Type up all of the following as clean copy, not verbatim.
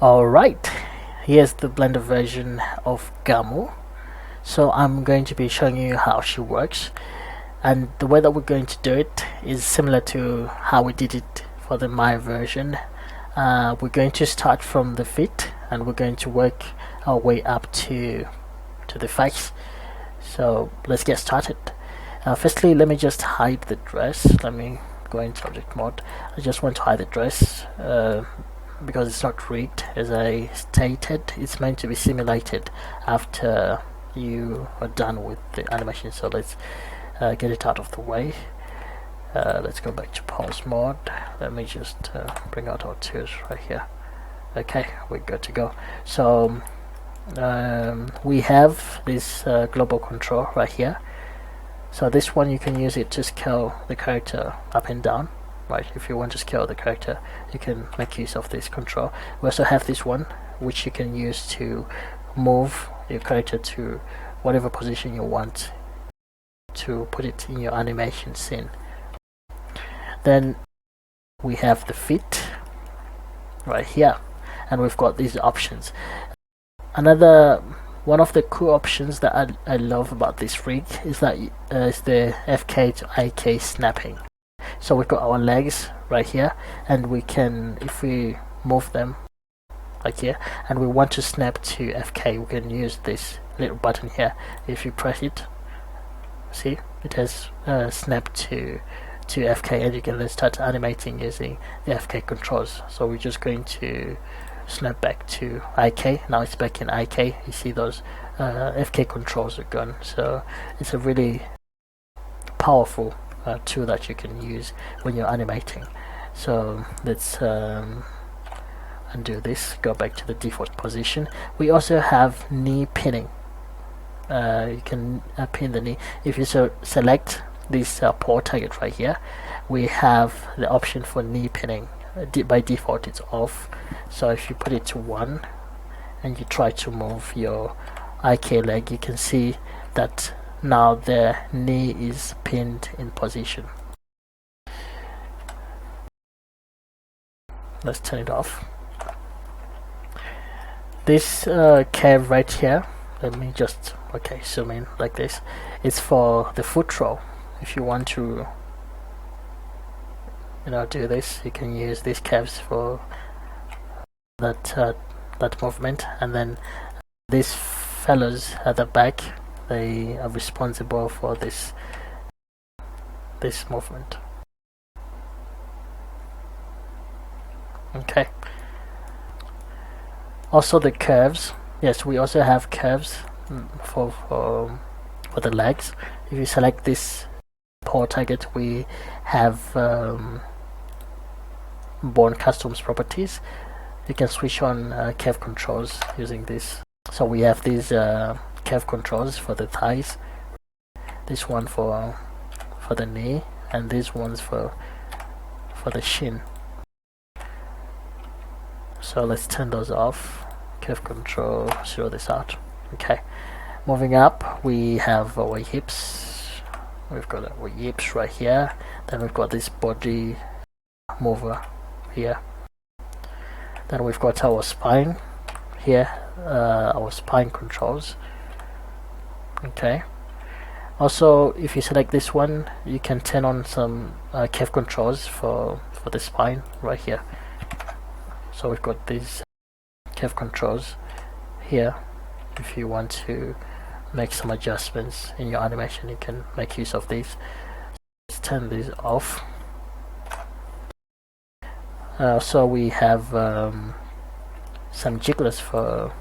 Alright, here's the blender version of Gamu. So I'm going to be showing you how she works, and the way that we're going to do it is similar to how we did it for the Maya version. We're going to start from the feet and we're going to work our way up to the face. So let's get started. Firstly, let me just hide the dress. Let me go into object mode. I just want to hide the dress because it's not rigged. As I stated, it's meant to be simulated after you are done with the animation. So let's get it out of the way. Let's go back to pause mode. Let me just bring out our tools right here. Okay, we're good to go. So we have this global control right here. So this one, you can use it to scale the character up and down. Right, if you want to scale the character, you can make use of this control. We also have this one, which you can use to move your character to whatever position you want to put it in your animation scene. Then we have the feet right here, and we've got these options. Another one of the cool options that I love about this rig is that is the FK to IK snapping. So we've got our legs right here, and we can, if we move them like here and we want to snap to FK, we can use this little button here. If you press it, see, it has snapped to FK, and you can then start animating using the FK controls. So we're just going to snap back to IK. Now it's back in IK. You see those FK controls are gone. So it's a really powerful tool that you can use when you're animating. So let's undo this, go back to the default position. We also have knee pinning. You can pin the knee. If you select this paw target right here, we have the option for knee pinning. By default it's off, so if you put it to 1 and you try to move your IK leg, you can see that now the knee is pinned in position. Let's turn it off. This curve right here, let me just zoom in like this. It's for the foot roll. If you want to do this, you can use these curves for that movement. And then these fellows at the back, they are responsible for this movement. Okay. Also the curves. Yes, we also have curves for the legs. If you select this paw target, we have born customs properties. You can switch on curve controls using this. So we have these curve controls for the thighs, this one for the knee, and these ones for the shin. So let's turn those off. Curve control, zero this out. Okay, moving up, we have our hips. We've got our hips right here. Then we've got this body mover here. Then we've got our spine here, our spine controls. Okay. Also, if you select this one, you can turn on some curve controls for the spine right here. So we've got these curve controls here. If you want to make some adjustments in your animation, you can make use of these. Let's turn these off. So we have some jigglers for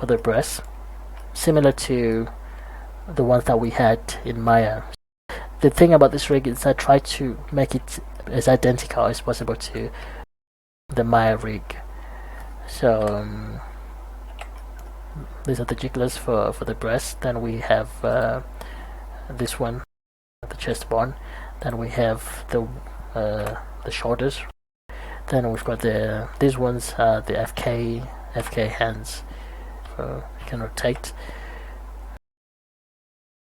the breast, similar to the ones that we had in Maya. The thing about this rig is I try to make it as identical as possible to the Maya rig. So these are the jigglers for the breast. Then we have this one, the chest bone. Then we have the shoulders. Then we've got these ones, the FK hands. So you can rotate.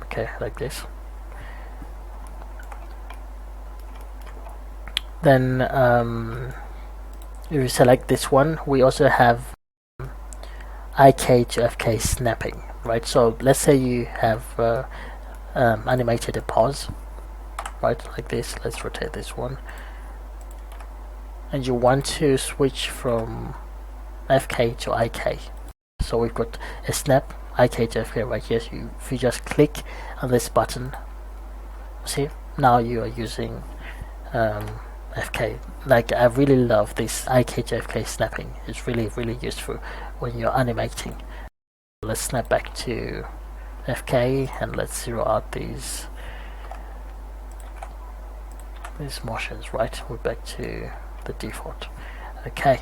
Okay, like this. Then if you select this one, we also have IK to FK snapping, right? So let's say you have animated a pause, right, like this. Let's rotate this one, and you want to switch from FK to IK. So we've got a snap IK to FK right here. So if you just click on this button, see, now you are using FK. Like, I really love this IK to FK snapping. It's really useful when you're animating. Let's snap back to FK and let's zero out these motions, right? We're back to the default. Okay.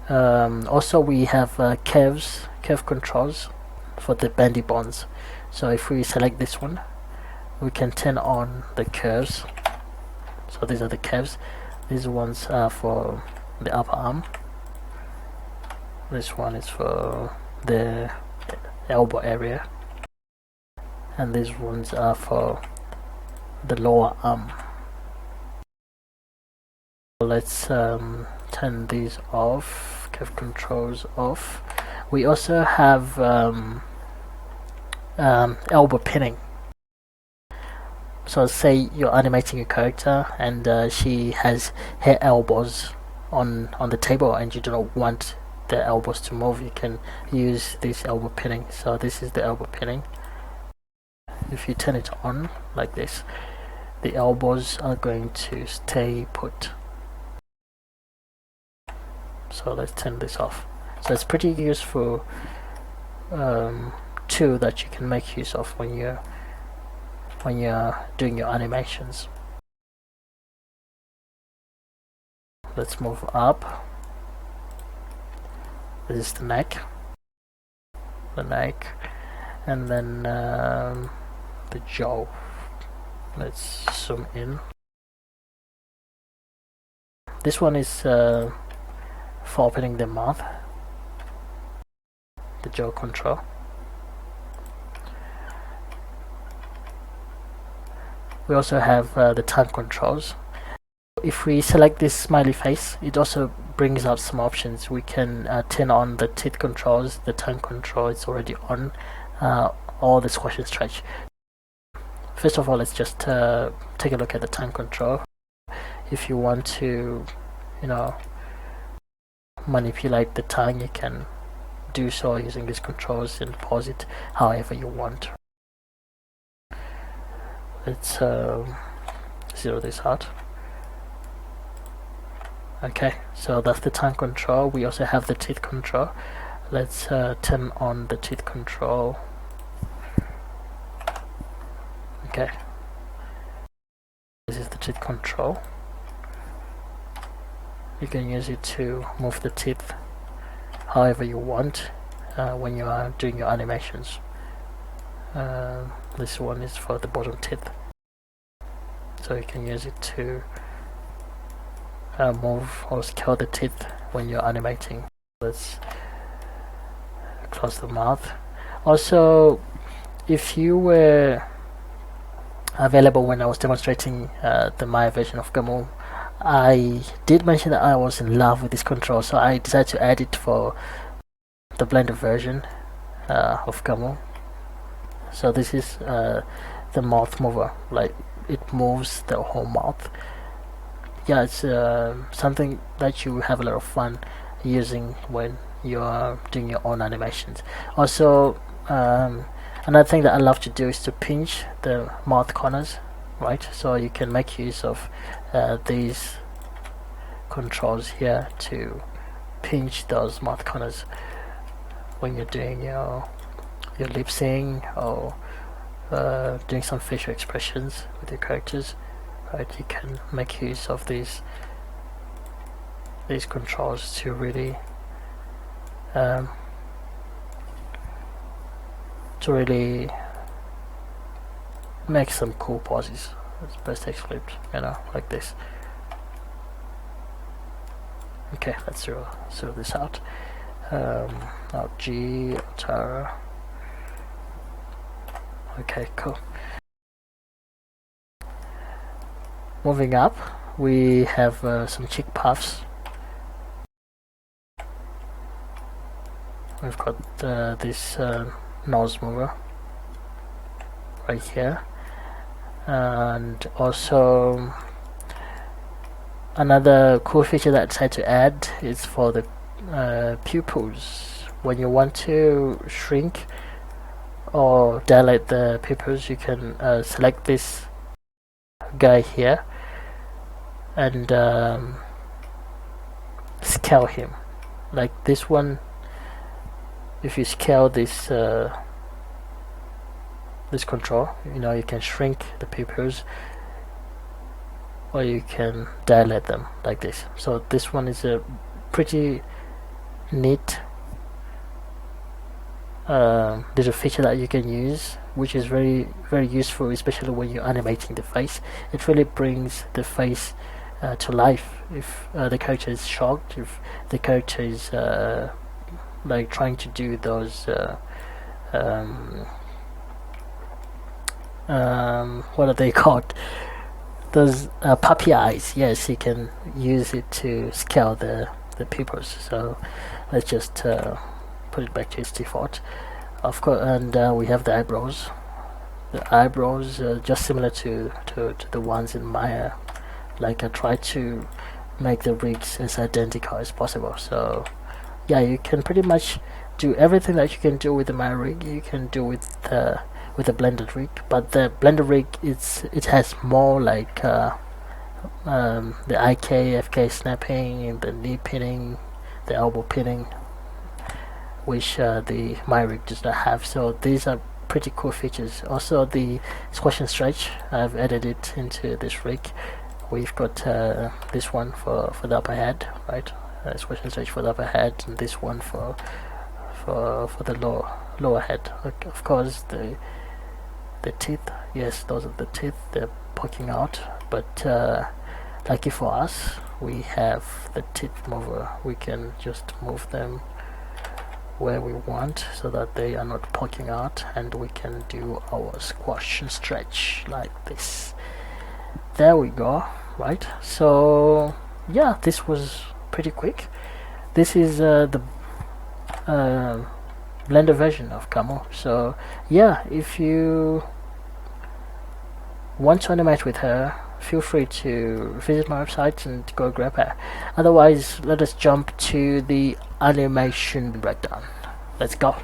Also we have curve controls for the bendy bonds. So if we select this one, we can turn on the curves. So these are the curves. These ones are for the upper arm. This one is for the elbow area, and these ones are for the lower arm. Let's turn these off, curve controls off. We also have elbow pinning. So say you're animating a character and she has her elbows on the table and you do not want the elbows to move, you can use this elbow pinning. So this is the elbow pinning. If you turn it on like this, the elbows are going to stay put. So let's turn this off. So it's pretty useful tool that you can make use of when you're doing your animations. Let's move up. This is the neck, and then the jaw. Let's zoom in. This one is for opening the mouth, the jaw control. We also have the tongue controls. If we select this smiley face, it also brings out some options. We can turn on the teeth controls, the tongue control is already on, or the squash and stretch. First of all, let's just take a look at the tongue control. If you want to, manipulate the tongue, you can do so using these controls and pause it however you want. Let's zero this out. Okay, so that's the tongue control. We also have the teeth control. Let's turn on the teeth control. Okay, this is the teeth control. You can use it to move the teeth however you want when you are doing your animations. This one is for the bottom teeth, so you can use it to move or scale the teeth when you're animating. Let's close the mouth. Also, if you were available when I was demonstrating the Maya version of Gamu, I did mention that I was in love with this control, so I decided to add it for the blended version of Gamu. So this is the mouth mover, like it moves the whole mouth. Yeah, it's something that you have a lot of fun using when you are doing your own animations. Also, another thing that I love to do is to pinch the mouth corners, right? So you can make use of these controls here to pinch those mouth corners when you're doing your lip sync or doing some facial expressions with your characters. Right, you can make use of these controls to really make some cool poses. That's best clip, like this. Okay, let's zero this out. Alt G, Tara. Okay, cool. Moving up, we have some cheek puffs. We've got this nose mover right here, and also another cool feature that I decided to add is for the pupils. When you want to shrink or dilate the pupils, you can select this guy here and scale him. Like this one, if you scale this this control, you can shrink the pupils or you can dilate them like this. So this one is a pretty neat little feature that you can use, which is very useful, especially when you're animating the face. It really brings the face to life. If the character is shocked, if the character is like trying to do those what are they called, those puppy eyes. Yes, you can use it to scale the pupils. So let's just put it back to its default, of course. And we have the eyebrows. The eyebrows are just similar to the ones in Maya. Like I try to make the rigs as identical as possible. So yeah, you can pretty much do everything that you can do with the Maya rig. You can do with the blended rig, but the blended rig it has more like the IK, FK snapping, the knee pinning, the elbow pinning, which the Maya rig does not have. So these are pretty cool features. Also the squash and stretch, I've added it into this rig. We've got this one for the upper head, right? Squash and stretch for the upper head, and this one for the lower head. Of course, the teeth, yes, those are the teeth, they're poking out, but lucky for us, we have the teeth mover. We can just move them where we want so that they are not poking out, and we can do our squash and stretch like this. There we go. Right, so yeah, this was pretty quick. This is the Blender version of Gamu. So yeah, if you want to animate with her, feel free to visit my website and go grab her. Otherwise, let us jump to the animation breakdown. Let's go.